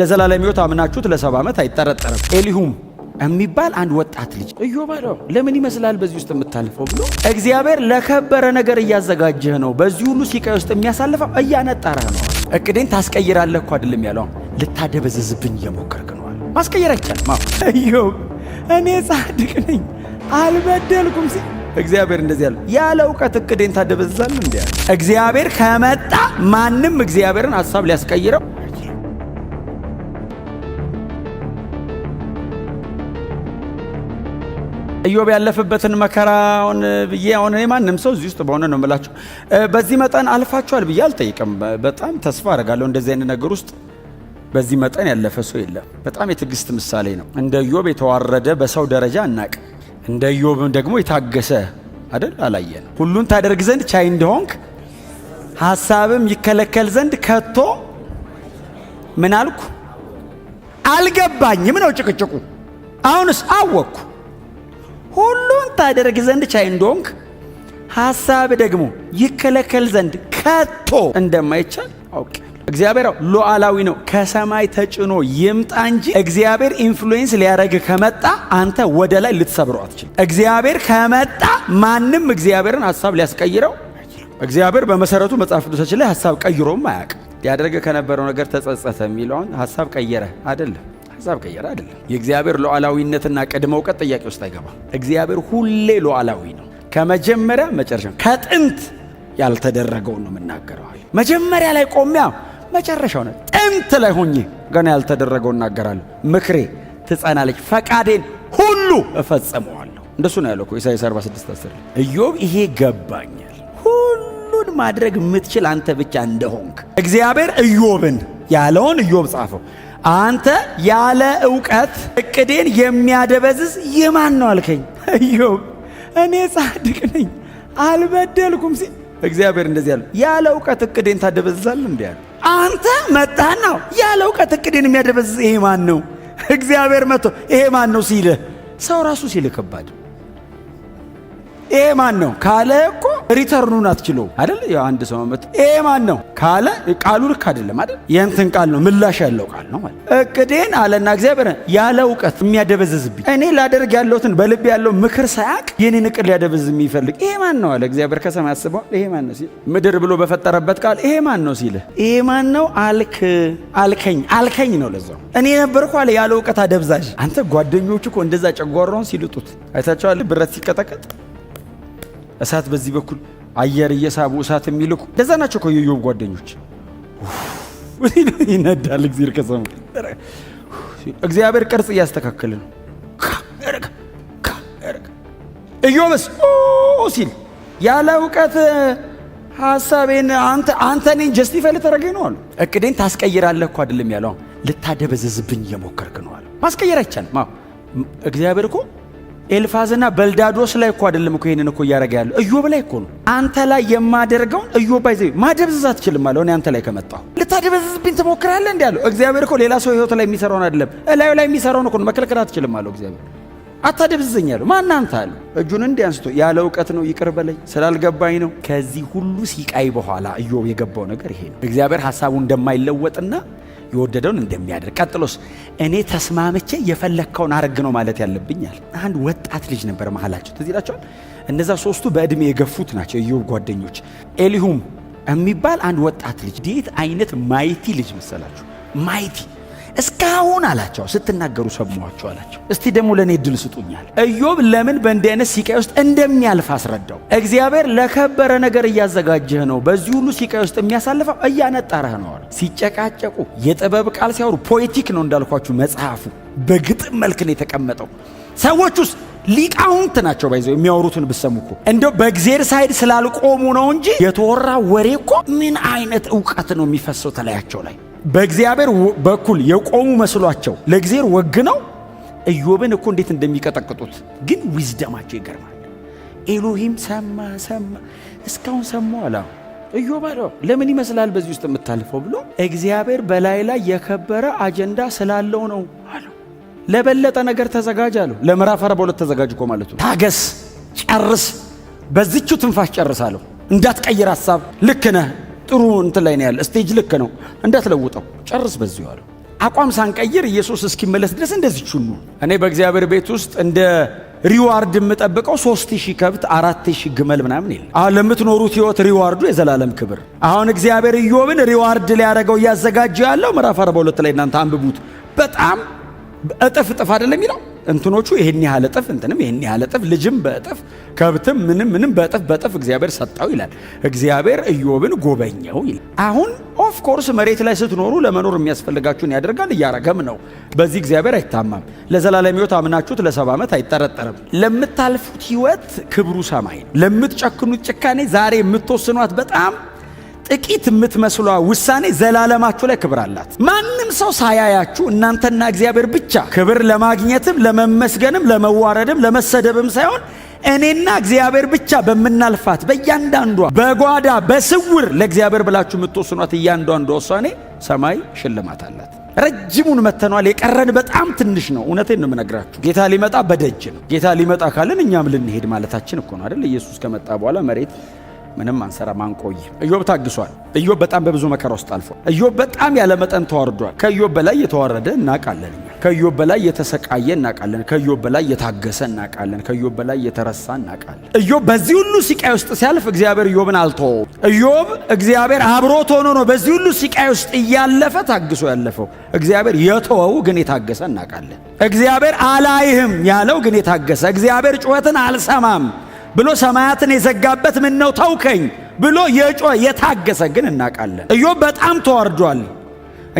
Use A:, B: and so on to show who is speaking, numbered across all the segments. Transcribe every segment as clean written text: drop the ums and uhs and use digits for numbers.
A: ለዘላለም ሕይወት አምናችሁት ለ70 ዓመት አይጠረጠርም። ኤሊሁም የሚባል አንድ ወጣት ልጅ ኢዮብ አለው ለምን ይመስላል በዚህ ውስጥ የምታልፈው ብሎ እግዚአብሔር ለከበረ ነገር እያዘጋጀህ ነው፣ በዚህ ሁሉ ሲቃይ ውስጥ የሚያሳልፈው እያነጣረህ ነው። እቅዴን ታስቀይራለህ እኮ አይደለም ያለው፣ ልታደበዘዝብኝ እየሞከርክ ነው አለ። ማስቀየር አይቻልም። ኢዮብ እኔ ጻድቅ ነኝ አልበደልኩም ሲል እግዚአብሔር እንደዚህ ያለ እውቀት እቅዴን ታደበዝዛለህ እንዴ? እግዚአብሔር ከመጣ ማንም እግዚአብሔርን ሐሳብ ሊያስቀይረው ኢዮብ ያለፈበትን መከራውን ብዬ አሁን ማንም ሰው እዚህ ውስጥ በሆነ ነው የምላችሁ በዚህ መጠን አልፋችኋል ብዬ አልጠይቅም። በጣም ተስፋ አደርጋለሁ እንደዚህ አይነት ነገር ውስጥ በዚህ መጠን ያለፈ ሰው የለም። በጣም የትዕግስት ምሳሌ ነው። እንደ ኢዮብ የተዋረደ በሰው ደረጃ አናቅ። እንደ ኢዮብ ደግሞ የታገሰ አይደል አላየን። ሁሉን ታደርግ ዘንድ ቻይ እንደሆንክ ሐሳብም ይከለከል ዘንድ ከቶ ምን አልኩ አልገባኝም ነው ጭቅጭቁ። አሁንስ አወቅኩ። ሁሉን ታደርግ ዘንድ ቻይ እንደሆንክ ሐሳብ ደግሞ ይከለከል ዘንድ ከቶ እንደማይቻል አውቅ። እግዚአብሔር ሉዓላዊ ነው። ከሰማይ ተጭኖ ይምጣ እንጂ እግዚአብሔር ኢንፍሉዌንስ ሊያረግ ከመጣ አንተ ወደ ላይ ልትሰብረው አትችልም። እግዚአብሔር ከመጣ ማንም እግዚአብሔርን ሐሳብ ሊያስቀይረው እግዚአብሔር በመሰረቱ መጽሐፍ ቅዱሳችን ላይ ሐሳብ ቀይሮም አያውቅም። ያደረገ ከነበረው ነገር ተጸጸተ የሚለውን ሐሳብ ቀየረ አይደለም። ሐሳብ ቀየረ አይደለም። የእግዚአብሔር ሉዓላዊነትና ቅድመ እውቀት ጥያቄ ውስጥ አይገባም። እግዚአብሔር ሁሌ ሉዓላዊ ነው። ከመጀመሪያ መጨረሻ ከጥንት ያልተደረገውን ነው የምናገረው። መጀመሪያ ላይ ቆሚያ መጨረሻው ነው። ጥንት ላይ ሆኜ ገና ያልተደረገውን እናገራለሁ። ምክሬ ትጸናለች፣ ፈቃዴን ሁሉ እፈጽመዋለሁ። እንደሱ ነው ያለው ኢሳይያስ 46:10 ኢዮብ ይሄ ገባኛል። ሁሉን ማድረግ የምትችል አንተ ብቻ እንደሆንክ እግዚአብሔር ኢዮብን ያለውን ኢዮብ ጻፈው። አንተ ያለ ዕውቀት እቅዴን የሚያደበዝዝ የማን ነው አልከኝ? ኢዮብ እኔ ጻድቅ ነኝ አልበደልኩም ሲል እግዚአብሔር እንደዚህ ያለ ያለ ዕውቀት እቅዴን ታደበዝዛለህ እንዴ? አንተ መጣና ያለ ዕውቀት እቅዴን የሚያደበዝዝ ይሄ ማን ነው? እግዚአብሔር መጥቶ ይሄ ማን ነው ሲልህ ሰው ራሱ ሲልህ ከባድ ይሄ ማን ነው ካለ እኮ ሪተርኑን አትችለው አይደል? ያው አንድ ሰው መጥቶ ይሄ ማን ነው ካለ ቃሉ ልክ አይደለም አይደል? የእንትን ቃል ነው ምላሽ ያለው ቃል ነው ማለት እቅዴን አለና እግዚአብሔር ያለ ዕውቀት የሚያደበዝዝብኝ እኔ ላደርግ ያለሁትን በልብ ያለው ምክር ሳያቅ የኔን እቅድ ሊያደበዝዝ የሚፈልግ ይሄ ማን ነው አለ እግዚአብሔር። ከሰማይ አስበው ይሄ ማን ነው ሲል ምድር ብሎ በፈጠረበት ቃል ይሄ ማን ነው ሲል ይሄ ማን ነው አልከኝ ነው። ለዛው እኔ ነበርኩ አለ ያለ ዕውቀት አደብዛዥ። አንተ ጓደኞቹ እኮ እንደዛ ጨጓራውን ሲልጡት አይታቸዋል። ብረት ሲቀጠቀጥ እሳት በዚህ በኩል አየር እየሳቡ እሳት የሚልኩ እንደዛ ናቸው እኮ የኢዮብ ጓደኞች። ይነዳል እግዚአብሔር ከሰማይ እግዚአብሔር ቅርጽ እያስተካከለ ነው። ኢዮብስ ሲል ያለ ዕውቀት ሐሳቤን አንተ እኔን ጀስቲፋይ ልታደርገኝ ነው አሉ። እቅዴን ታስቀይራለህ እኮ አይደለም ያለው፣ ልታደበዘዝብኝ እየሞከርክ ነው አሉ። ማስቀየር አይቻልም። እግዚአብሔር እኮ ኤልፋዝና በልዳዶስ ላይ እኮ አይደለም እኮ ይሄንን እኮ እያደረገ ያለው ኢዮብ ላይ እኮ ነው። አንተ ላይ የማደርገውን ኢዮብ ባይዘይ ማደብዘዝ አትችልም አለው። እኔ አንተ ላይ ከመጣሁ ልታደበዝዝብኝ ትሞክራለህ እንዴ አለው። እግዚአብሔር እኮ ሌላ ሰው ህይወት ላይ የሚሰራውን አይደለም እላዩ ላይ የሚሰራውን እኮ መከልከል አትችልም አለው። እግዚአብሔር አታደብዝዘኝ አለው። ማን አንተ አለው። እጁን እንዲህ አንስቶ ያለ ዕውቀት ነው ይቅር በለኝ ስላልገባኝ ነው። ከዚህ ሁሉ ሲቃይ በኋላ ኢዮብ የገባው ነገር ይሄ ነው። እግዚአብሔር ሐሳቡ እንደማይለወጥና የወደደውን እንደሚያደርግ። ቀጥሎስ እኔ ተስማምቼ የፈለግከውን አረግ ነው ማለት ያለብኛል። አንድ ወጣት ልጅ ነበር መሃላቸው። ትዝ ይላችኋል። እነዛ ሶስቱ በእድሜ የገፉት ናቸው ኢዮብ ጓደኞች። ኤሊሁም የሚባል አንድ ወጣት ልጅ ዴት አይነት ማይቲ ልጅ መሰላችሁ? ማይቲ እስካሁን አላቸው ስትናገሩ ሰማኋቸው አላቸው። እስቲ ደግሞ ለኔ እድል ስጡኛል። ኢዮብ ለምን በእንዲህ አይነት ሲቃይ ውስጥ እንደሚያልፍ አስረዳው። እግዚአብሔር ለከበረ ነገር እያዘጋጀህ ነው፣ በዚህ ሁሉ ሲቃይ ውስጥ የሚያሳልፈው እያነጣረህ ነው አለ። ሲጨቃጨቁ የጥበብ ቃል ሲያወሩ ፖኤቲክ ነው እንዳልኳችሁ መጽሐፉ በግጥም መልክ ነው የተቀመጠው። ሰዎች ውስጥ ሊቃውንት ናቸው ባይዘው የሚያወሩትን ብሰሙ እኮ እንደው በእግዚአብሔር ሳይድ ስላልቆሙ ነው እንጂ የተወራ ወሬ እኮ ምን አይነት ዕውቀት ነው የሚፈሰው ተለያቸው ላይ በእግዚአብሔር በኩል የቆሙ መስሏቸው ለእግዚአብሔር ወግነው ኢዮብን እኮ እንዴት እንደሚቀጠቅጡት ግን ዊዝደማቸው ይገርማል። ኤሎሂም ሰማ እስካሁን ሰማው አላ ኢዮብ አለው ለምን ይመስላል በዚህ ውስጥ የምታልፈው ብሎ እግዚአብሔር በላይ ላይ የከበረ አጀንዳ ስላለው ነው አለው። ለበለጠ ነገር ተዘጋጅ አለው። ለምዕራፍ 42 ተዘጋጅ እኮ ማለት ነው። ታገስ፣ ጨርስ፣ በዚህቹ ትንፋሽ ጨርስ አለው። እንዳትቀይር ሐሳብ ልክ ነህ ጥሩ እንትን ላይ ነው ያለ ስቴጅ ልክ ነው እንዳትለውጠው ጨርስ በዚሁ አለው። አቋም ሳንቀይር ኢየሱስ እስኪመለስ ድረስ እንደዚህ ቹሉ። እኔ በእግዚአብሔር ቤት ውስጥ እንደ ሪዋርድ የምጠብቀው 3000 ከብት 4000 ግመል ምናምን ይል። አሁን ለምትኖሩት ህይወት ሪዋርዱ የዘላለም ክብር። አሁን እግዚአብሔር ኢዮብን ሪዋርድ ሊያደርገው እያዘጋጀ ያለው ምዕራፍ 42 ላይ እናንተ አንብቡት። በጣም እጥፍ እጥፍ አይደለም ይላል። እንትኖቹ ይሄን ያህል እጥፍ፣ እንትንም ይሄን ያህል እጥፍ፣ ልጅም በእጥፍ ከብትም ምንም በእጥፍ እግዚአብሔር ሰጣው ይላል። እግዚአብሔር ኢዮብን ጎበኘው ይላል። አሁን ኦፍ ኮርስ መሬት ላይ ስትኖሩ ለመኖር የሚያስፈልጋችሁን ያደርጋል፣ እያረገም ነው። በዚህ እግዚአብሔር አይታማም። ለዘላለም ህይወት አምናችሁት ለ70 ዓመት አይጠረጠርም። ለምታልፉት ህይወት ክብሩ ሰማይ ነው። ለምትጨክኑት ጭካኔ ዛሬ የምትወስኗት በጣም ጥቂት የምትመስሏ ውሳኔ ዘላለማችሁ ላይ ክብር አላት። ማንም ሰው ሳያያችሁ እናንተና እግዚአብሔር ብቻ ክብር ለማግኘትም ለመመስገንም ለመዋረድም ለመሰደብም ሳይሆን እኔና እግዚአብሔር ብቻ በምናልፋት በእያንዳንዷ በጓዳ በስውር ለእግዚአብሔር ብላችሁ የምትወስኗት እያንዳንዷ ውሳኔ ሰማይ ሽልማት አላት። ረጅሙን መተኗል። የቀረን በጣም ትንሽ ነው። እውነቴን ነው የምነግራችሁ። ጌታ ሊመጣ በደጅ ነው። ጌታ ሊመጣ ካለን እኛም ልንሄድ ማለታችን እኮ ነው አይደል? ኢየሱስ ከመጣ በኋላ መሬት ምንም አንሰራ ማንቆይ። ኢዮብ ታግሷል። ኢዮብ በጣም በብዙ መከራ ውስጥ አልፏል። ኢዮብ በጣም ያለ መጠን ተዋርዷል። ከኢዮብ በላይ የተዋረደ እናውቃለን። ከኢዮብ በላይ የተሰቃየ እናውቃለን። ከኢዮብ በላይ የታገሰ እናውቃለን። ከኢዮብ በላይ የተረሳ እናውቃለን። ኢዮብ በዚህ ሁሉ ስቃይ ውስጥ ሲያልፍ እግዚአብሔር ኢዮብን አልተወው። ኢዮብ እግዚአብሔር አብሮት ሆኖ ነው በዚህ ሁሉ ስቃይ ውስጥ እያለፈ ታግሶ ያለፈው። እግዚአብሔር የተወው ግን የታገሰ እናውቃለን። እግዚአብሔር አላይህም ያለው ግን የታገሰ፣ እግዚአብሔር ጩኸትን አልሰማም ብሎ ሰማያትን የዘጋበት ምን ነው ተውከኝ ብሎ የጮኸ የታገሰ ግን እናውቃለን። ኢዮብ በጣም ተዋርዷል።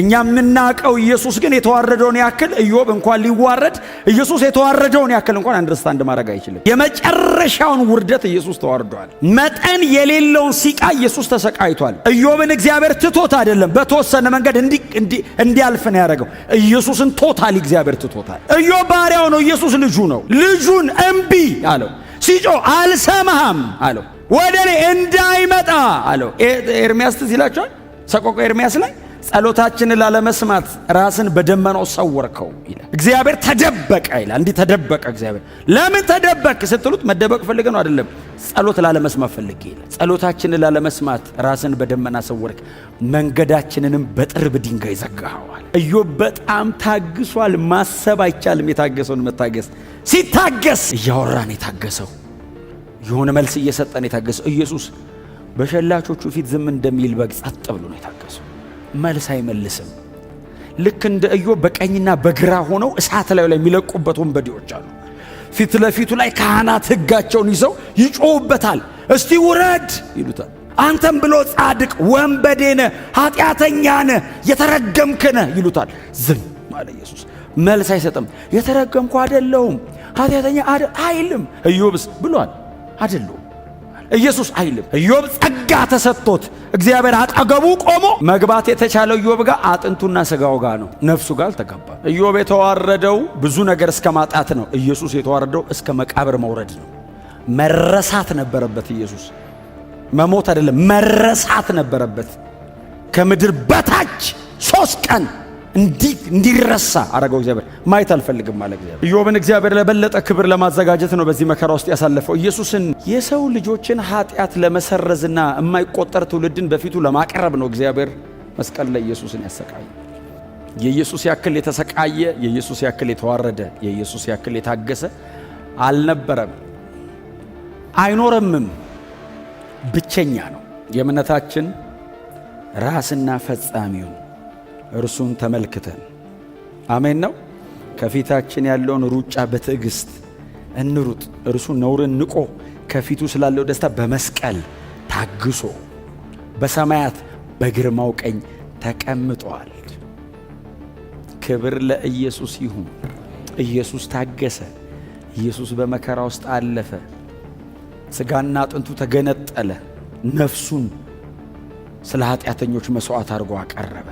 A: እኛ የምናውቀው ኢየሱስ ግን የተዋረደውን ያክል ኢዮብ እንኳን ሊዋረድ ኢየሱስ የተዋረደውን ያክል እንኳን አንደርስታንድ ማድረግ አይችልም። የመጨረሻውን ውርደት ኢየሱስ ተዋርዷል። መጠን የሌለውን ሲቃ ኢየሱስ ተሰቃይቷል። ኢዮብን እግዚአብሔር ትቶት አይደለም፣ በተወሰነ መንገድ እንዲያልፍ ነው ያደረገው። ኢየሱስን ቶታሊ እግዚአብሔር ትቶታል። ኢዮብ ባሪያው ነው፣ ኢየሱስ ልጁ ነው። ልጁን እምቢ አለው። ሲጮ አልሰማህም አለው። ወደ እኔ እንዳይመጣ አለው። ኤርምያስ ትዝ ይላችኋል። ሰቆቃወ ኤርምያስ ላይ ጸሎታችንን ላለመስማት ራስን በደመናው ሰወርከው ይላል። እግዚአብሔር ተደበቀ ይላል። እንዲህ ተደበቀ እግዚአብሔር። ለምን ተደበቅ ስትሉት መደበቅ ፈልገ ነው አይደለም፣ ጸሎት ላለመስማት ፈልጌ ይላል። ጸሎታችንን ላለመስማት ራስን በደመና ሰወርክ፣ መንገዳችንንም በጥርብ ድንጋይ ዘጋኸዋል። ኢዮብ በጣም ታግሷል። ማሰብ አይቻልም የታገሰውን መታገስ። ሲታገስ እያወራን የታገሰው፣ የሆነ መልስ እየሰጠን የታገሰው። ኢየሱስ በሸላቾቹ ፊት ዝም እንደሚል በግ ጸጥ ብሎ ነው የታገሰው። መልስ አይመልስም። ልክ እንደ ኢዮብ በቀኝና በግራ ሆነው እሳት ላይ የሚለቁበት ወንበዴዎች አሉ። ፊት ለፊቱ ላይ ካህናት ሕጋቸውን ይዘው ይጮውበታል። እስቲ ውረድ ይሉታል። አንተም ብሎ ጻድቅ ወንበዴ ነህ፣ ኃጢአተኛ ነህ፣ የተረገምክ ነህ ይሉታል። ዝም አለ ኢየሱስ። መልስ አይሰጥም። የተረገምኩ አይደለሁም ኃጢአተኛ አይልም። ኢዮብስ ብሏል አይደለም ኢየሱስ አይልም። ኢዮብ ጸጋ ተሰጥቶት እግዚአብሔር አጠገቡ ቆሞ መግባት የተቻለው ኢዮብ ጋር አጥንቱና ስጋው ጋር ነው፣ ነፍሱ ጋር አልተገባም። ኢዮብ የተዋረደው ብዙ ነገር እስከ ማጣት ነው። ኢየሱስ የተዋረደው እስከ መቃብር መውረድ ነው። መረሳት ነበረበት። ኢየሱስ መሞት አይደለም መረሳት ነበረበት። ከምድር በታች 3 ቀን እንዲረሳ አረገው እግዚአብሔር። ማየት አልፈልግም ማለት እግዚአብሔር ኢዮብን እግዚአብሔር ለበለጠ ክብር ለማዘጋጀት ነው በዚህ መከራ ውስጥ ያሳለፈው። ኢየሱስን የሰው ልጆችን ኃጢአት ለመሰረዝና የማይቆጠር ትውልድን በፊቱ ለማቅረብ ነው እግዚአብሔር መስቀል ላይ ኢየሱስን ያሰቃየ። የኢየሱስ ያክል የተሰቃየ፣ የኢየሱስ ያክል የተዋረደ፣ የኢየሱስ ያክል የታገሰ አልነበረም፣ አይኖርምም። ብቸኛ ነው። የእምነታችን ራስና ፈጻሚውን እርሱን ተመልክተን አሜን ነው ከፊታችን ያለውን ሩጫ በትዕግስት እንሩጥ። እርሱ ነውርን ንቆ ከፊቱ ስላለው ደስታ በመስቀል ታግሶ በሰማያት በግርማው ቀኝ ተቀምጧል። ክብር ለኢየሱስ ይሁን። ኢየሱስ ታገሰ። ኢየሱስ በመከራ ውስጥ አለፈ። ስጋና አጥንቱ ተገነጠለ። ነፍሱን ስለ ኃጢአተኞች መስዋዕት አድርጎ አቀረበ።